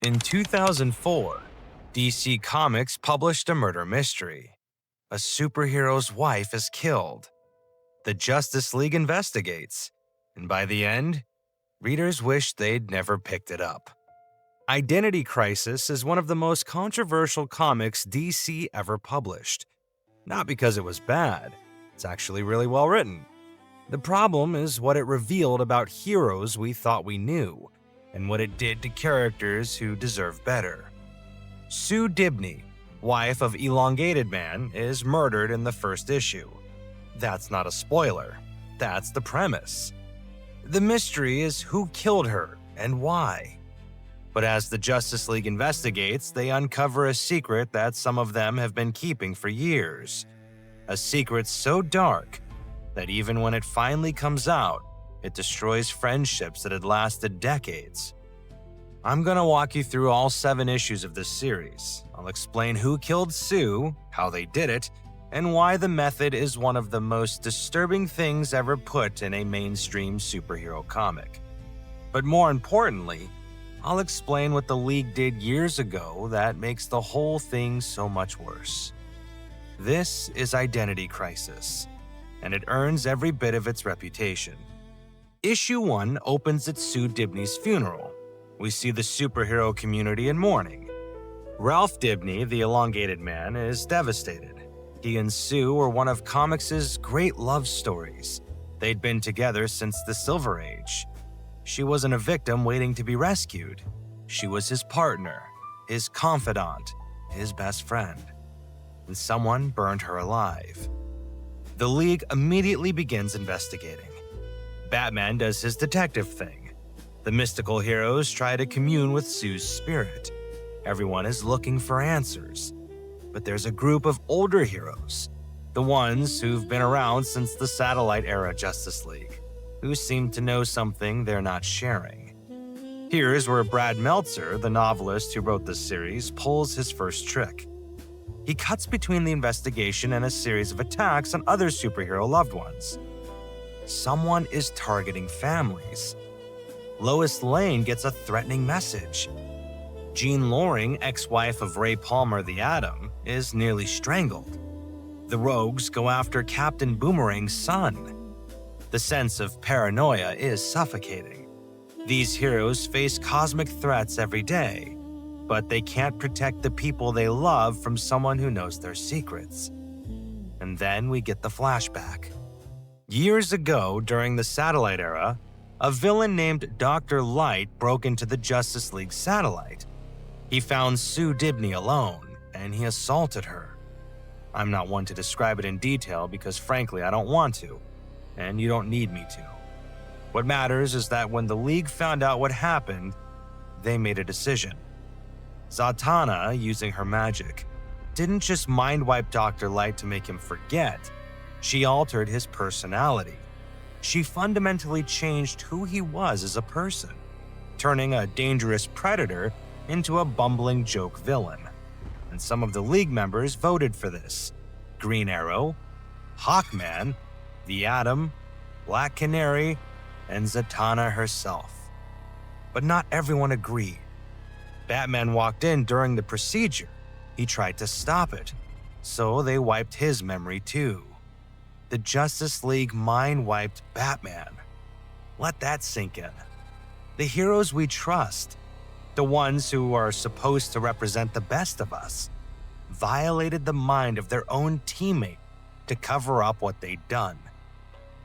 In 2004, DC Comics published a murder mystery. A superhero's wife is killed. The Justice League investigates, and by the end, readers wish they'd never picked it up. Identity Crisis is one of the most controversial comics DC ever published. Not because it was bad, it's actually really well written. The problem is what it revealed about heroes we thought we knew, and what it did to characters who deserve better. Sue Dibney, wife of Elongated Man, is murdered in the first issue. That's not a spoiler, that's the premise. The mystery is who killed her and why. But as the Justice League investigates, they uncover a secret that some of them have been keeping for years. A secret so dark that even when it finally comes out, it destroys friendships that had lasted decades. I'm gonna walk you through all 7 issues of this series. I'll explain who killed Sue, how they did it, and why the method is one of the most disturbing things ever put in a mainstream superhero comic. But more importantly, I'll explain what the League did years ago that makes the whole thing so much worse. This is Identity Crisis, and it earns every bit of its reputation. Issue 1 opens at Sue Dibney's funeral. We see the superhero community in mourning. Ralph Dibney, the Elongated Man, is devastated. He and Sue were one of comics' great love stories. They'd been together since the Silver Age. She wasn't a victim waiting to be rescued. She was his partner, his confidant, his best friend. And someone burned her alive. The League immediately begins investigating. Batman does his detective thing. The mystical heroes try to commune with Sue's spirit. Everyone is looking for answers. But there's a group of older heroes, the ones who've been around since the Satellite-era Justice League, who seem to know something they're not sharing. Here's where Brad Meltzer, the novelist who wrote this series, pulls his first trick. He cuts between the investigation and a series of attacks on other superhero loved ones. Someone is targeting families. Lois Lane gets a threatening message. Jean Loring, ex-wife of Ray Palmer the Atom, is nearly strangled. The rogues go after Captain Boomerang's son. The sense of paranoia is suffocating. These heroes face cosmic threats every day, but they can't protect the people they love from someone who knows their secrets. And then we get the flashback. Years ago, during the Satellite era, a villain named Dr. Light broke into the Justice League satellite. He found Sue Dibney alone, and he assaulted her. I'm not one to describe it in detail because frankly I don't want to, and you don't need me to. What matters is that when the League found out what happened, they made a decision. Zatanna, using her magic, didn't just mind-wipe Dr. Light to make him forget. She altered his personality. She fundamentally changed who he was as a person, turning a dangerous predator into a bumbling joke villain. And some of the League members voted for this. Green Arrow, Hawkman, the Atom, Black Canary, and Zatanna herself. But not everyone agreed. Batman walked in during the procedure. He tried to stop it, so they wiped his memory too. The Justice League mind-wiped Batman. Let that sink in. The heroes we trust, the ones who are supposed to represent the best of us, violated the mind of their own teammate to cover up what they'd done.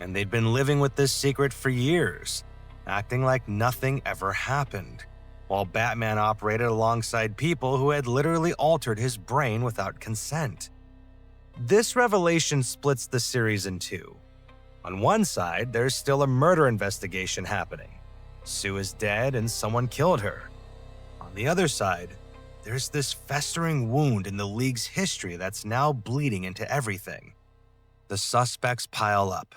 And they'd been living with this secret for years, acting like nothing ever happened, while Batman operated alongside people who had literally altered his brain without consent. This revelation splits the series in two. On one side, there's still a murder investigation happening. Sue is dead and someone killed her. On the other side, there's this festering wound in the League's history that's now bleeding into everything. The suspects pile up.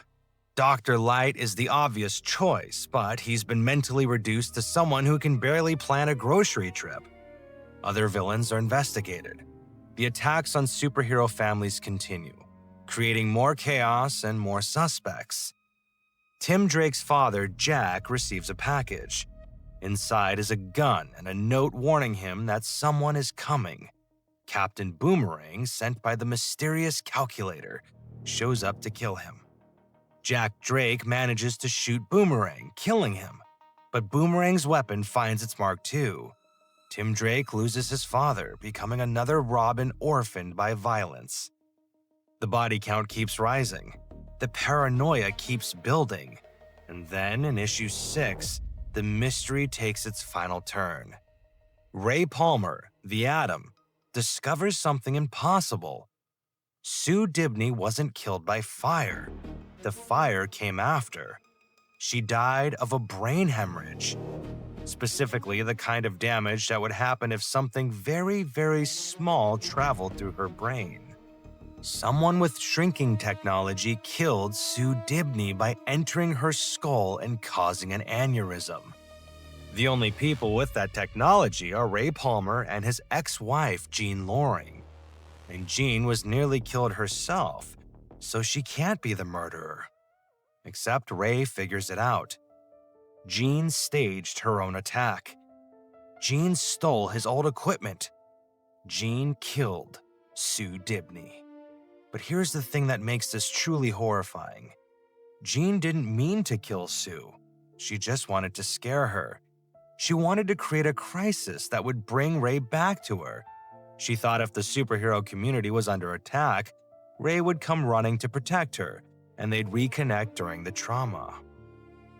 Dr. Light is the obvious choice, but he's been mentally reduced to someone who can barely plan a grocery trip. Other villains are investigated. The attacks on superhero families continue, creating more chaos and more suspects. Tim Drake's father, Jack, receives a package. Inside is a gun and a note warning him that someone is coming. Captain Boomerang, sent by the mysterious calculator, shows up to kill him. Jack Drake manages to shoot Boomerang, killing him, but Boomerang's weapon finds its mark too. Tim Drake loses his father, becoming another Robin orphaned by violence. The body count keeps rising. The paranoia keeps building. And then, in issue 6, the mystery takes its final turn. Ray Palmer, the Atom, discovers something impossible. Sue Dibney wasn't killed by fire. The fire came after. She died of a brain hemorrhage. Specifically, the kind of damage that would happen if something very, very small traveled through her brain. Someone with shrinking technology killed Sue Dibney by entering her skull and causing an aneurysm. The only people with that technology are Ray Palmer and his ex-wife, Jean Loring. And Jean was nearly killed herself, so she can't be the murderer. Except Ray figures it out. Jean staged her own attack. Jean stole his old equipment. Jean killed Sue Dibney. But here's the thing that makes this truly horrifying. Jean didn't mean to kill Sue. She just wanted to scare her. She wanted to create a crisis that would bring Ray back to her. She thought if the superhero community was under attack, Ray would come running to protect her, and they'd reconnect during the trauma.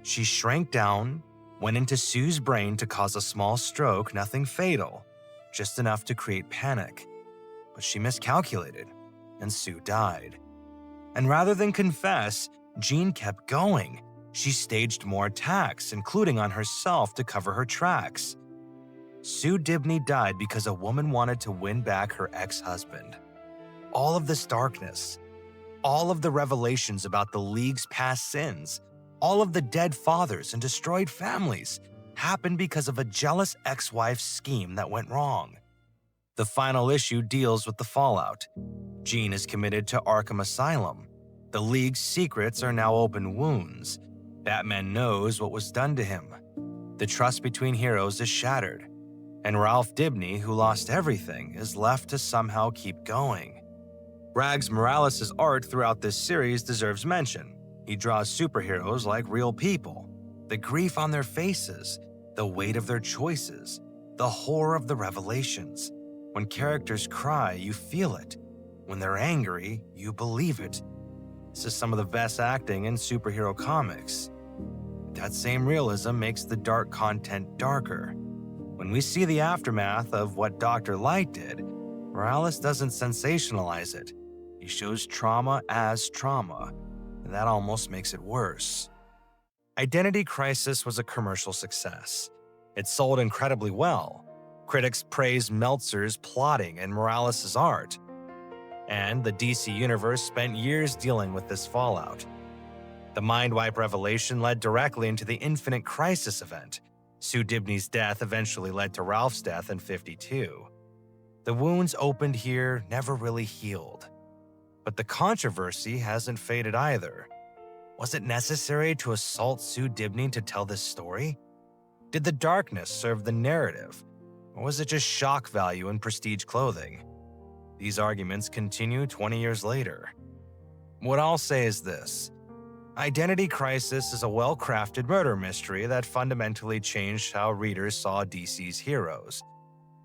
She shrank down, went into Sue's brain to cause a small stroke, nothing fatal, just enough to create panic. But she miscalculated, and Sue died. And rather than confess, Jean kept going. She staged more attacks, including on herself to cover her tracks. Sue Dibney died because a woman wanted to win back her ex-husband. All of this darkness, all of the revelations about the League's past sins, all of the dead fathers and destroyed families happened because of a jealous ex-wife's scheme that went wrong. The final issue deals with the fallout. Jean is committed to Arkham Asylum. The League's secrets are now open wounds. Batman knows what was done to him. The trust between heroes is shattered. And Ralph Dibney, who lost everything, is left to somehow keep going. Rags Morales' art throughout this series deserves mention. He draws superheroes like real people. The grief on their faces, the weight of their choices, the horror of the revelations. When characters cry, you feel it. When they're angry, you believe it. This is some of the best acting in superhero comics. That same realism makes the dark content darker. When we see the aftermath of what Dr. Light did, Morales doesn't sensationalize it. He shows trauma as trauma, and that almost makes it worse. Identity Crisis was a commercial success. It sold incredibly well. Critics praised Meltzer's plotting and Morales' art. And the DC Universe spent years dealing with this fallout. The Mindwipe revelation led directly into the Infinite Crisis event. Sue Dibney's death eventually led to Ralph's death in 52. The wounds opened here never really healed. But the controversy hasn't faded either. Was it necessary to assault Sue Dibney to tell this story? Did the darkness serve the narrative? Or was it just shock value in prestige clothing? These arguments continue 20 years later. What I'll say is this. Identity Crisis is a well-crafted murder mystery that fundamentally changed how readers saw DC's heroes.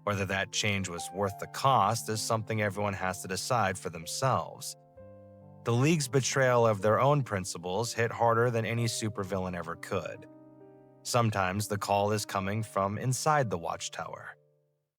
Whether that change was worth the cost is something everyone has to decide for themselves. The League's betrayal of their own principles hit harder than any supervillain ever could. Sometimes the call is coming from inside the Watchtower.